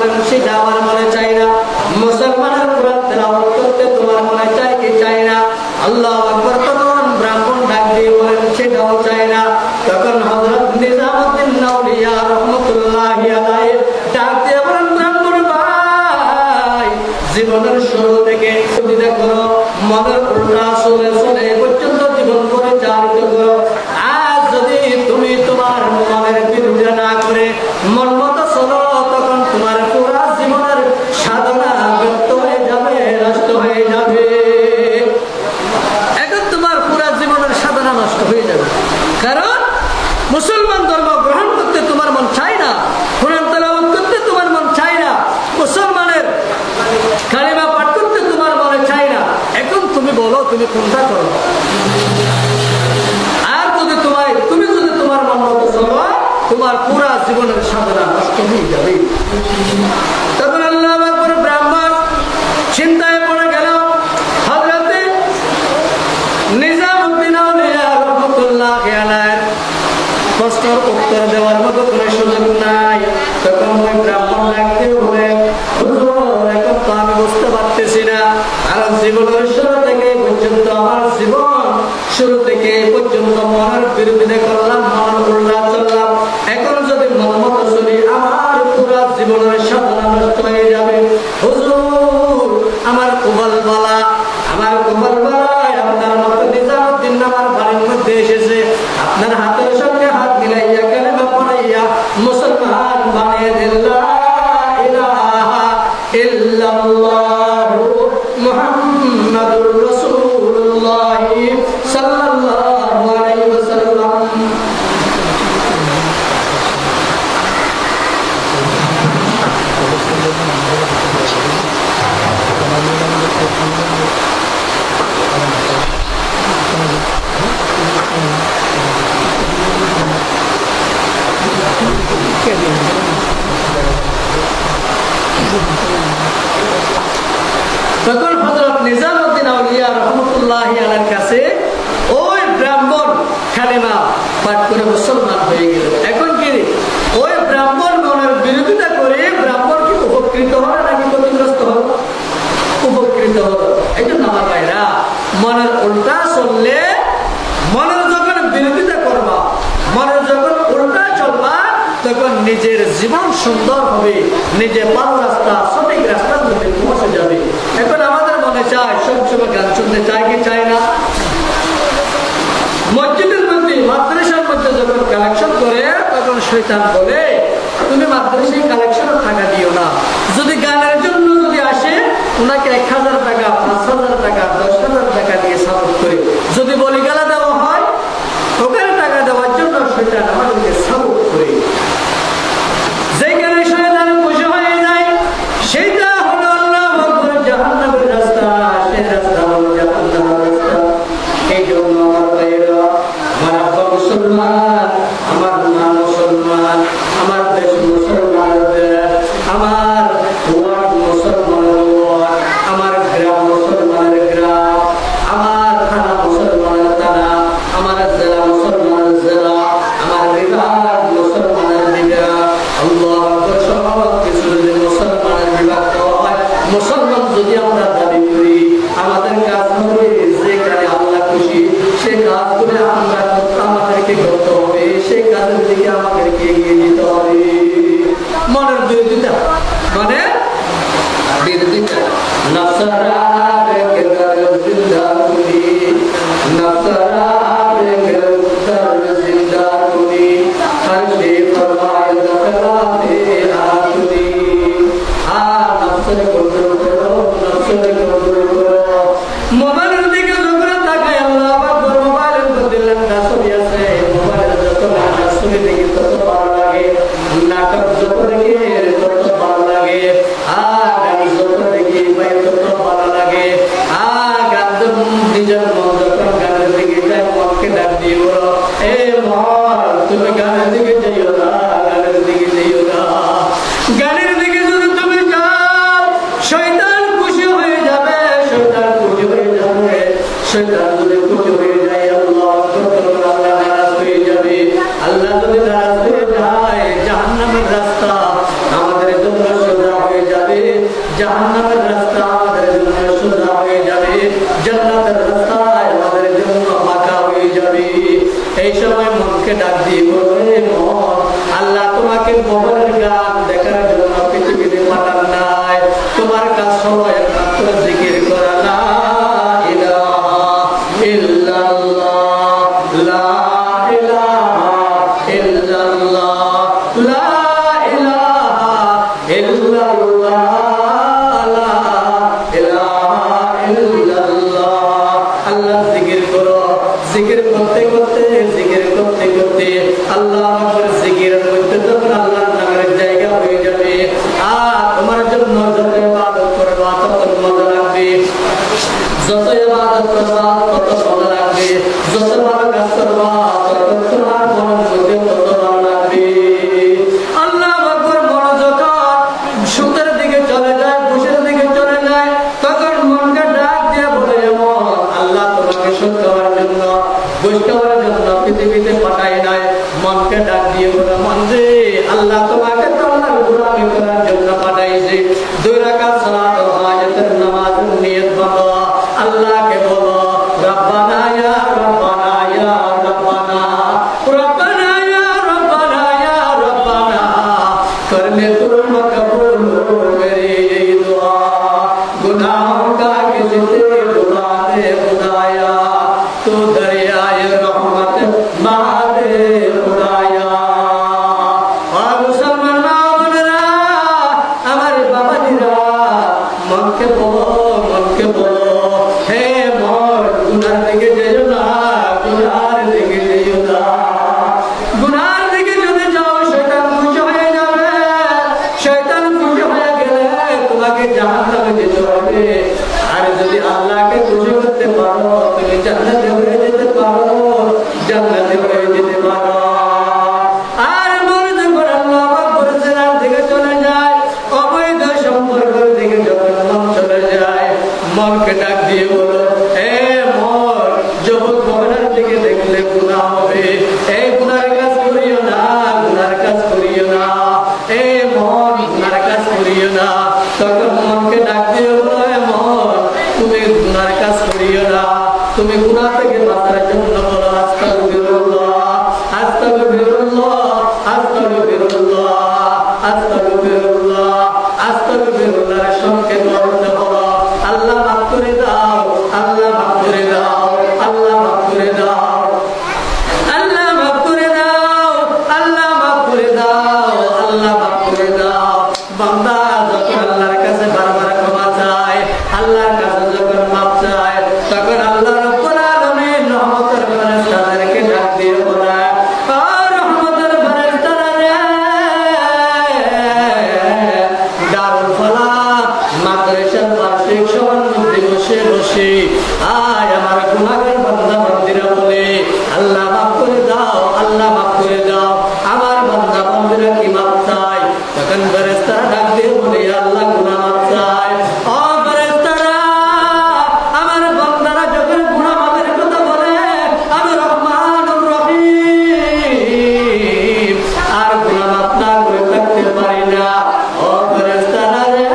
বলেন সেটা আমার মনে চাই না। মুসলমানের কোরআন তেলাওয়াত করতে তোমার মনে চাই কি চাই না? আল্লাহু আকবার তখন ব্রাহ্মণ ডাক দিয়ে বলেন সেটাও চাই না। তখন হযরত নিজামউদ্দিন আউলিয়া রাহমাতুল্লাহি আলাইহি ডাক দিয়ে বলেন ব্রাহ্মণ ভাই, জীবনের শুরু থেকে সুবিধা করো, মনের উল্টা চলে চলে পর্যন্ত জীবন পরিচালিত করো। আজ যদি তুমি তোমার মনের বিরুদ্ধে না করে মন মতো চলো, তখন তোমার পুরা জীবনের সাধনা ব্যর্থ হয়ে যাবে, নষ্ট হয়ে যাবে। এখন তোমার পুরা জীবনের সাধনা নষ্ট হয়ে যাবে, কারণ মুসলমান ধর্ম গ্রহণ করতে তোমার মন চায় না, কোরআন তেলাওয়াত করতে তোমার মন চায় না, মুসলমানের কালিমা পাঠ করতে তোমার মনে চায় না। এখন তুমি বলো তুমি কোনটা করো? আর যদি তুমি যদি তোমার মন মতো চলো, তোমার পুরা জীবনের সাধনা নষ্ট হয়ে যাবে। তখন আল্লাহু আকবার ব্রাহ্মণ চিন্তায় পড়ে গেল। হযরতে নিজামউদ্দিন আউলিয়া রাহমাতুল্লাহি আলাইহি প্রশ্নের উত্তর দেওয়ার মতো কোনো সুযোগ নাই। তখন ওই ব্রাহ্মণ ডাকতে বলে, হুজুর এখন তো আমি বুঝতে পারতেছি না, কারণ জীবনের শুরু থেকে পর্যন্ত আমার জীবন শুরু থেকে পর্যন্ত মনের বিরোধিতা করলাম, মনের উল্টা চললাম। এখন যদি মন মতো চলি আমার পুরা জীবনের সাধনা নষ্ট হয়ে যাবে। হুজুর আমার কুবল বালা, আমার কুবল বালায় আপনার মতো নিজামউদ্দিন আমার বাড়ির মধ্যে এসেছে, আপনার হাতের সঙ্গে হাত মিলাইয়া কালেমা পড়াইয়া মুসলমান বানিয়ে দিল। লা ইলাহা ইল্লাল্লাহু মুহাম্মাদুর রাসূলুল্লাহ সাল্লাল্লাহু আলাইহি ওয়াসাল্লাম। তখন হযরত নিজামউদ্দিন আউলিয়া রাহমাতুল্লাহি আলাইহির কাছে ওই ব্রাহ্মণ কালেমা পাঠ করে মুসলমান হয়ে গেল। এখন কি ওই ব্রাহ্মণ মনের বিরোধিতা করে ব্রাহ্মণ কি উপকৃত হলো নাকি ক্ষতিগ্রস্ত হলো? উপকৃত হলো। এই জন্য আমার ভাইরা, মনের উল্টা চললে, মনের যখন বিরোধিতা করবা, মনের যখন উল্টা চলবা, তখন নিজের জীবন সুন্দর হবে, নিজে ভালো রাস্তা সঠিক রাস্তার মধ্যে পৌঁছে যাবে। এখন আমাদের মনে চায় সবসময় গান শুনতে চাই কি চাই না? মসজিদের মধ্যে মাদ্রাসার মধ্যে যখন কালেকশন করে তখন শয়তান বলে তুমি মাদ্রাসায় কালেকশন টাকা দিও না, যদি গানের জন্য যদি আসে ওনাকে 1000 টাকা 5000 টাকা 10,000 টাকা দিয়ে সাপোর্ট করে, যদি বলি গালা দেওয়া হয় ওখানে টাকা দেওয়ার জন্য শয়তান আমাদেরকে সাপোর্ট করে। যেখানে শয়তান খুশি হয়ে যায় সেইটা হলো আল্লাহু আকবার জাহান্নামের রাস্তা, সেই রাস্তা হলো জাহান্নামের রাস্তা। এই জন্য আমার ভাইরা, আমার আব্বা মুসলমান, আমার মা মুসলমান, আমার দেশ মুসলমানের দেশ, আমার ওয়ার্ড মুসলমানের ওয়ার্ড, আমার গ্রাম মুসলমানের গ্রাম, আমার থানা মুসলমানের থানা, আমার জেলা মুসলমানের জেলা, আমার বিভাগ মুসলমানের বিভাগ। আল্লাহু আকবার, সব কিছু যদি মুসলমানের বিভাগ দেওয়া হয়, মুসলমান যদি আমরা দাবি করি, আমাদের কাজ হবে যেখানে আল্লাহ খুশি সে কাজ করে আমরা আমাদেরকে করতে হবে, সেই কাজের দিকে আমাদেরকে এগিয়ে যেতে হবে। মনের বিরোধিতা মানে বিরোধিতা নফসরা বেগর জিন্দা কুনি, নফসরা বেগর জিন্দা কুনি, হর শে ফরমায় দখলাতে আতুনি। আ নফসের কন্ট্রোল করো, নফসের কন্ট্রোল করো। মোবাইলের দিকে যখন তাকায় আল্লাহ আকবার, মোবাইলের মধ্যে লেখা ছবি আছে, মোবাইলের যত লেখা ছবি দেখি তত ভালো লাগে, নাটক যত দেখি তত ভালো লাগে, গান যত দেখি ভাই তত ভালো লাগে। গান নিজের মন যখন গানের দিকে যায় মনকে ডাক দিয়ে বলো, এ মন তুমি গানের দিকে যাইও না, গানের দিকে যাইও না। গানের দিকে যদি তুমি যাও শয়তান খুশি হয়ে যাবে, শয়তান খুশি হয়ে যাবে। শয়তান যদি খুশি হয়ে যায় আল্লাহ নারাজ হয়ে যাবে। আল্লাহ যদি নারাজ হয়ে যায় জাহান্নামের রাস্তা আমাদের জন্য সোজা জাহান্নামের রাস্তা আমাদের জন্য সোজা হয়ে যাবে, জান্নাতের রাস্তা আমাদের জন্য বাঁকা হয়ে যাবে। এই সময় মনকে ডাক দিয়ে বলবে, মন, আল্লাহ তোমাকে কবরের গান দেখার জন্য পৃথিবীতে পাঠান নাই, তোমার কাজ হলো একমাত্র জিকির করা, লা ইলাহা ইল্লাল্লাহ, লা ইলাহা ইল্লাল্লাহ, লা ইলাহা ইল্লাল্লাহ, লা ইলাহা ইল্লাল্লাহ। আল্লাহ জিকির করো, জিকির করতে করতে আল্লাহর জিকিরের মধ্যে যখন আল্লাহর নামের জায়গা হয়ে যাবে, আর তোমার জন্য যত ইবাদত করবা তত মজা লাগবে, যত ইবাদত করবা তত মজা লাগবে, যত ভালো কাজ করবা তত তোমার মনের মধ্যে তত ভালো লাগবে। আল্লাহু আকবার। মন যখন সুখের দিকে চলে যায়, খুশির দিকে চলে যায়, তখন মনকে ডাক দিয়ে বলে, মন, আল্লাহ তোমাকে সুখ দেওয়ার জন্য, খুশি দেওয়ার জন্য পৃথিবীতে পাঠায় নাই। মনকে ডাক দিয়ে বলে, মন রে, আল্লাহ তোমাকে তো আল্লাহর গোলামি করার জন্য পাঠাইছে। 2 রাকাত সালাত ও হাজতের নামাজের নিয়ত বাঁধো, আল্লাহকে বলো, রব্বানা ইয়া রব্বানা ইয়া রব্বানা, রব্বানা ইয়া রব্বানা ইয়া রব্বানা, করলে তুম কবুল মেরি এই দুআ, गुनाहों का किससे बुला दे खुदाया, तू दरियाए रहमत बहा दे खुदाया। और मुसलमानरा, हमारे बाबा दिरा, मन के बोलो, हे मोर, गुनाह दिखे जेयो ना, गुनाह दिखे जेयो ना, गुनाह दिखे যদি যাও শয়তান খুশি হয়ে যাবে, শয়তান খুশি হয়ে গেলে তোমাকে জাহান্নামে যেতে হবে। আর যদি আল্লাহকে খুশি করতে পারো, তুমি জান্নাতে হয়ে যেতে পারো, জান্নাতে হয়ে যেতে পারো। আর মন যখন আল্লাহ আকবার দিকে চলে যায়, অবৈধ সম্পর্কের দিকে যখন মন চলে যায়, মনকে ডাক দিয়ে বলো, হে মন, যুবক ভবনের দিকে দেখলে গুনাহ হবে, এই গুনার কাজ করিও না, গুনার কাজ করিও না, এ মন, গুনার কাজ করিও না। তখন মনকে ডাক দিয়ে বলো, হে মন, তুমি গুনার কাজ করিও না, তুমি গুনাহ থেকে বাঁচার জন্য বলো, আস্তাগফিরুল্লাহ, আস্তাগফিরুল্লাহ, আস্তাগফিরুল্লাহ, আস্তাগফিরুল্লাহ, আস্তাগফিরুল্লাহর সঙ্গে বলতে বলো, আল্লাহ মাফ করে দাও, আল্লাহ মাফ করে দাও, আল্লাহ মাফ করে দাও, আল্লাহ মাফ করে দাও, আল্লাহ মাফ করে দাও, আল্লাহ মাফ করে দাও। বান্দা যখন আল্লাহর কাছে বারবার ক্ষমা চায়, আল্লাহর কাছে যখন মাফ চায়, তখন আল্লাহ রাব্বুল আলামিন রহমতের ফেরেশতাদেরকে ডাক দিয়ে বলে, ও রহমতের ফেরেশতারা রে, দারুল ফালাহ মাদ্রাসার বার্ষিক সমাবর্তনে বসে বসে আয় আমার গুনাহগার বান্দা বান্দীরা বলে, আল্লাহ মাফ করে দাও, আল্লাহ মাফ করে দাও। আমার বান্দা বান্দীরা কি মাফ চায়? তখন ফেরেশতারা ডাক দিয়ে বলে, আল্লাহ গুনাহ মাফ চায়। ও ফেরেশতারা, আমার বান্দারা যখন গুনাহ মাফের কথা বলে, আমি রহমানুর রহিম, আর গুনাহ মাফ না করে থাকতে পারি না। ও ফেরেশতারা রে,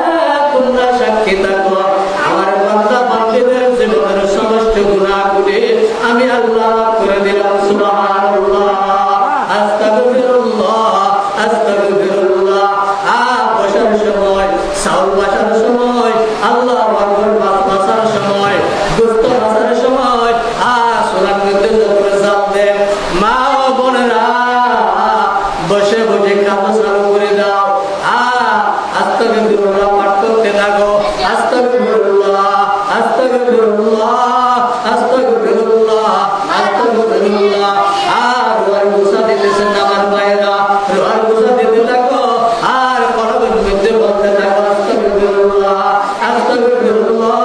তোমরা সাক্ষী থাকো, আমার বান্দা বান্দীদের জীবনের সমস্ত গুনাহগুলি আমি আল্লাহ মাফ করে দিলাম। সুবহানাল্লাহ, আস্তাগফিরুল্লাহ, আস্তাগফিরুল্লাহ। বসার সময়, চাউল বাসার সময়, আল্লাহু আকবার বাসার সময়, গোশত বাসার সময়, সোনার মধ্যে যখন চাল দেন, মা ও বোনেরা বসে বসে কাজ চালু করে দাও। আস্তাগফিরুল্লাহ পাঠ করতে থাকো, আস্তাগফিরুল্লাহ, আস্তাগফিরুল্লাহ, আস্তাগফিরুল্লাহ, আস্তাগফিরুল্লাহ। রোয়ার গুছা দিতেছেন আমার ভাইয়েরা, রোয়ার গুছা দিতে থাকো, আর কলমের মধ্যে বলতে থাকো, আস্তাগফিরুল্লাহ, আস্তাগফিরুল্লাহ,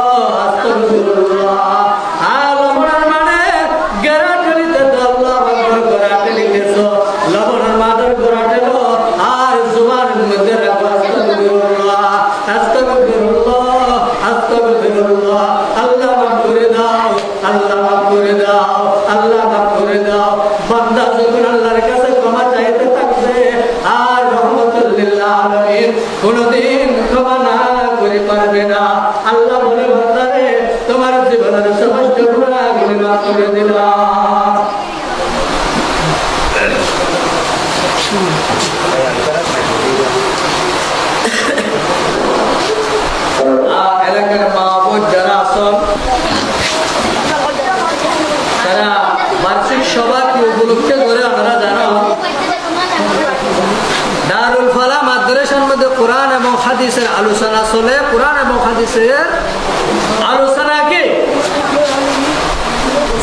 আস্তাগফিরুল্লাহ। লবণের মানে গেরাটেলিতে আল্লাহু আকবার গেরাটে লিখেছো, লবণের মাদের গেরাটেলো, আর জুবানের মধ্যে রাখো, আস্তাগফিরুল্লাহ, আস্তাগফিরুল্লাহ, আস্তাগফিরুল্লাহ। আল্লাহ মাফ করে দাও, আল্লাহ মাফ করে দাও, আল্লাহ মাফ করে দাও। বান্দা যখন আল্লাহর কাছে ক্ষমা চাইতে থাকবে, আর রহমতুল লিল আলামিন কোনদিন ক্ষমা না করে এলাকার মা বোন যারা আছেন তারা বার্ষিক সভা কি উপলক্ষে করে আপনারা জানো দারুল ফালাহ মাদ্রাসার মধ্যে কোরআন এবং হাদিসের আলোচনা চলে। কোরআন এবং হাদিসের আলোচনাকে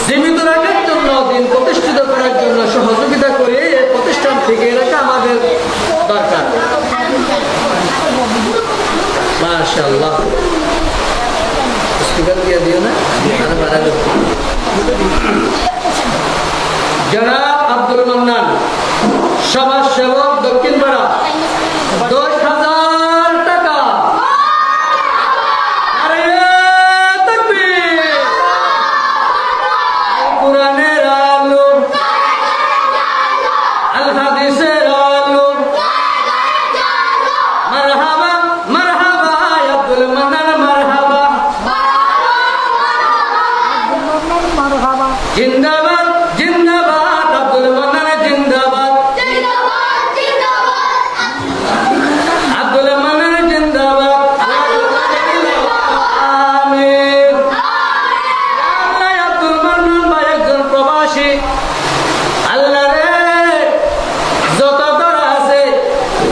জীবিত রাখার জন্য, দিন প্রতিষ্ঠিত করার জন্য সহযোগিতা করে এই প্রতিষ্ঠান থেকে রাখা আমাদের দরকার। মাশাআল্লাহ, স্পিকার দিয়ে দিও না। জনাব আব্দুল মান্নান, সমাজ সেবক, দক্ষিণ পাড়া, 10,000 টাকা। আরে তাকবীর! কোরআনের আলো, আল হাদিসের আলো, মারহাবা মারহাবা আব্দুল মান্নান, মারহাবা জিন্দাবাদ জিন্দাবাদ আব্দুল মান্নান, জিন্দাবাদ আব্দুল মান্নান, জিন্দাবাদ। আমিন। আব্দুল মান্নান ভাই একজন প্রবাসী। আল্লাহ রে, যত করা আছে,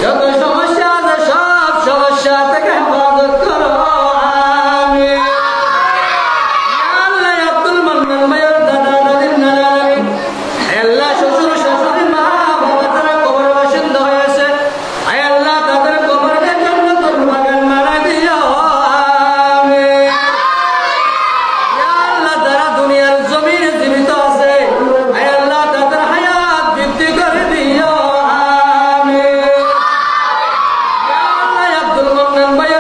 যত সমস্যা আছে, সব সমস্যা থেকে হেফাজত করো। আমিন। আল্লাহ আব্দুল মান্নান ভাইয়ের দাদা দাদির নানা নানি, আল্লাহ শ্বশুর শাশুড়ি, মা বাবা তারা কবর বাসিন্দা হয়েছে, আয় আল্লাহ তাদের কবরকে জান্নাতুল বাগান বানায় দিও। আমিন। ইয়া আল্লাহ তারা দুনিয়ার জমিনে জীবিত আছে, আয় আল্লাহ তাদের হায়াত বৃদ্ধি করে দিও। আমিন। ইয়া আল্লাহ আব্দুল মান্নান ভাইয়ের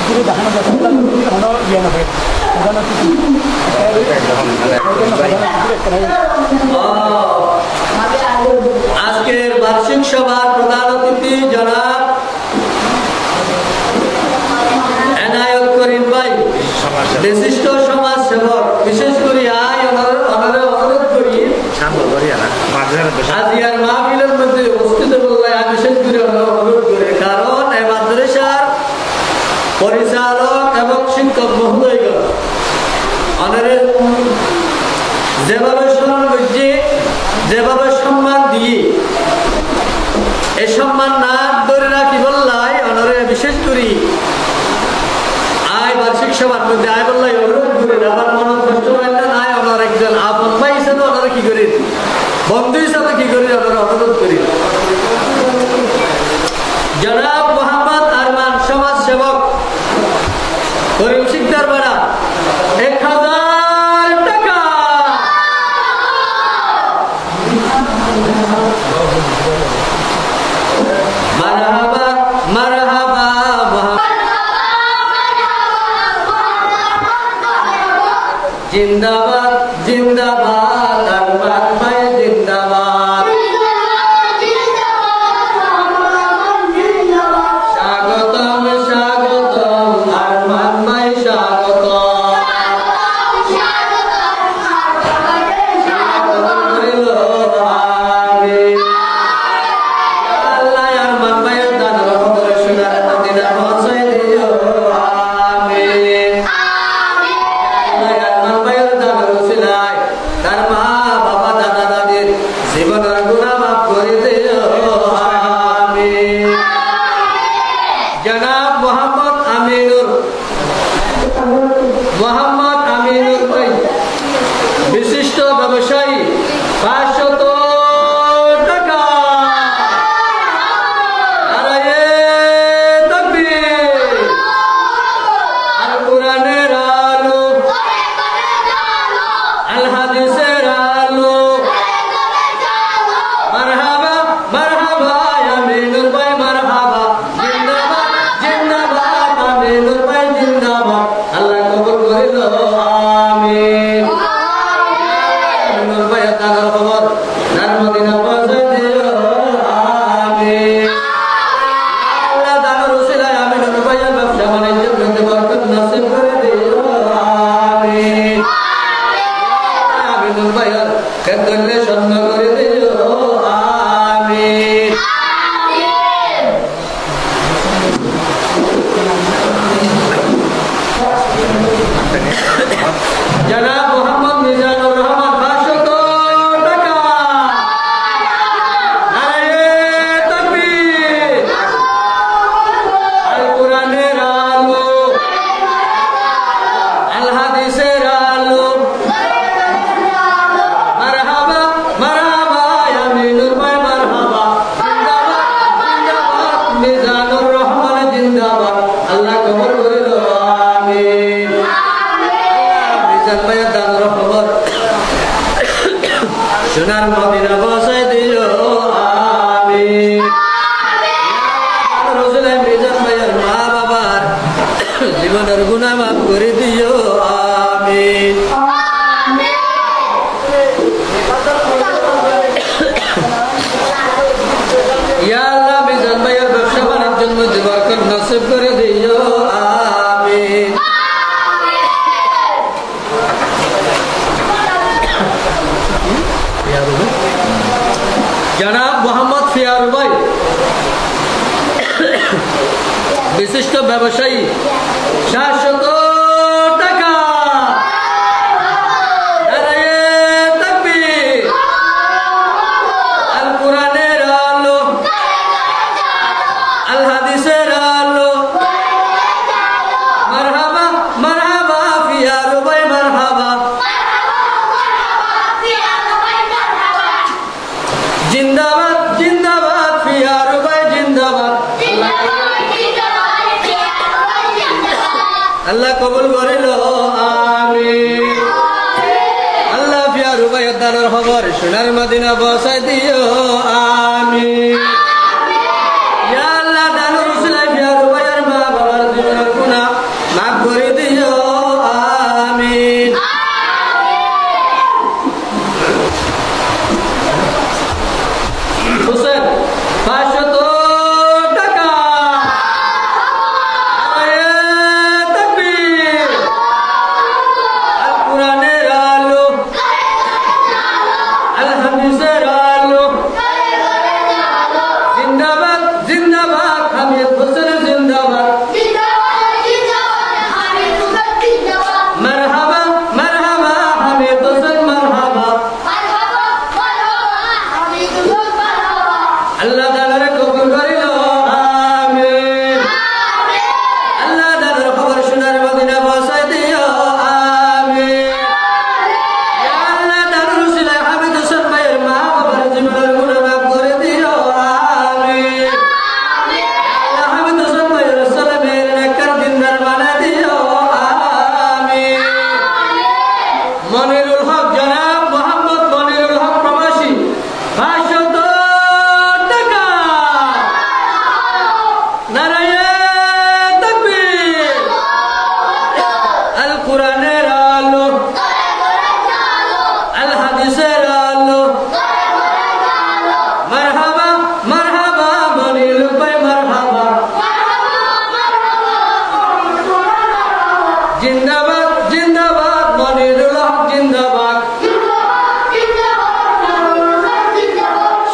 যদি দেখানো যায় কোনো ইয়ে না হয় আজকের বার্ষিক সভার প্রধান অতিথি জনাব এনায়েত করিম ভাই, বিশিষ্ট সমাজ সেবক, বিশেষ করে অনুরোধ করি আজিয়ার মাহফিলের মধ্যে উপস্থিত বললে বিশেষ করে অনুরোধ করি, কারণ এই মাদ্রাসার পরিচালক এবং শিক্ষক মহোদয়গণ অনারের যেভাবে স্মরণ করছে, যেভাবে সম্মান দিয়ে এই সম্মান না ধরে রাখি বললাই অনারে বিশেষ করি আয় বার্ষিক সভার মধ্যে আয় বললাই অনুরোধ করি। আমার মনে কষ্ট হয় না, নাই ওনার একজন আপন ভাই হিসাবে ওনারা কি করি, বন্ধু হিসাবে কি করি, ওনারা অনুরোধ করি। জনাব মোহাম্মদ আরমান সমাজ সেবক করিম শিকদার বাড়া 1000 টাকা। মারহাবা মারহাবা জিন্দাবাদ জিন্দাবাদ আরমান ভাই জিন্দাবাদ। স্বাগতম স্বাগতম আরমান ভাই স্বাগতম। জনাব মোহাম্মদ আমিনুর ভাই, বিশিষ্ট ব্যবসায়ী 500 টাকা। নারায়ে তাকবীর। আল কোরআনের আলো, আল হাদিসের আলো। মারহাবা মারহাবা আমিনুর ভাই মারহাবা। জিন্দাবাদ জিন্দাবাদ আমিনুর ভাই জিন্দাবাদ। আল্লাহ কবুল করিল আমিন। আমিনুর ভাই তার খবর নার মদিনা পৌঁছে দিও আমিন। আল্লাহ দানের উসিলায় আমিনুর ভাইয়ের ব্যবসা বাণিজ্যের মধ্যে বরকত নসিব করে দিও আমিন। আমিনুর ভাইয়ের খেদমতে স্বর্ণ করে দিও আমিন। জনাব মোহাম্মদ মিজানুর রহমান 500 টাকা। নারায়ে তাকবীর। আল কোরআনের আলো, আল হাদিসের আলো। মারহাবা মারহাবা আমিনুর ভাই মারহাবা। জিন্দাবাদ জিন্দাবাদ মিজানুর রহমান জিন্দাবাদ। আল্লাহ কবুল করিল আমিন। মিজান ভাইয়ের দানের খবর সোনার মদিনা পৌঁছে দিও আমিন। রসুলাই মিজান ভাইয়ের মা বাবার জীবনের গুনাহ মাফ করে দিও আমিন। ইয়া আল্লাহ মিজান ভাইয়ের ব্যবসা বাণিজ্যের মধ্যে বরকত নসিব করে দিও আমিন। জনাব মোহাম্মদ ফিয়ার ভাই, বিশিষ্ট ব্যবসায়ী 700 টাকা। নারায়ে তাকবীর। আল কোরআনের আলো, আল হাদিসের আলো। মারহাবা মারহাবা ফিয়ার ভাই মারহাবা। জিন্দাবাদ জিন্দাবাদ ফিয়ার ভাই জিন্দাবাদ। আল্লাহ কবুল করিল আমিন। আল্লাহ ফিয়ার ভাইয়ের দানের খবর সোনার মদিনা পৌঁছায় দিও আমিন। ইয়া আল্লাহ দানের উসিলায় ফিয়ার ভাইয়ের মা বাবার জীবনের গুনাহ জিন্দাবাদ জিন্দাবাদ মনিরুল হক জিন্দাবাদ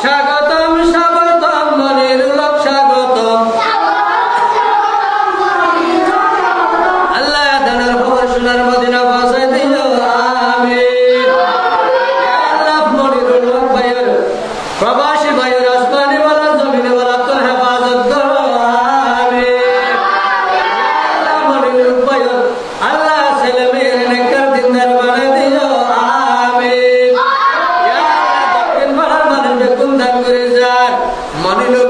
স্বাগতম স্বাগতম মনিরুল হক স্বাগতম আল্লাহ দানের খবর সোনার মদিনা পৌঁছায় দিল আমিন আল্লাহ মনিরুল হক ভাইয়ের প্রবাসী ভাইয়ের আসমানি ওয়ালা জমিনে ওয়ালা তোর হেফাজত করো আমিন আল্লাহ মনিরুল হক ভাইয়ের আল্লাহ ছেলে মেয়ের নেককার দিনদার বানায় দিও আমিন ইয়া আল্লাহ দক্ষিণ পাড়ার মানুষকে কুন্দান করে যায় মনিরুল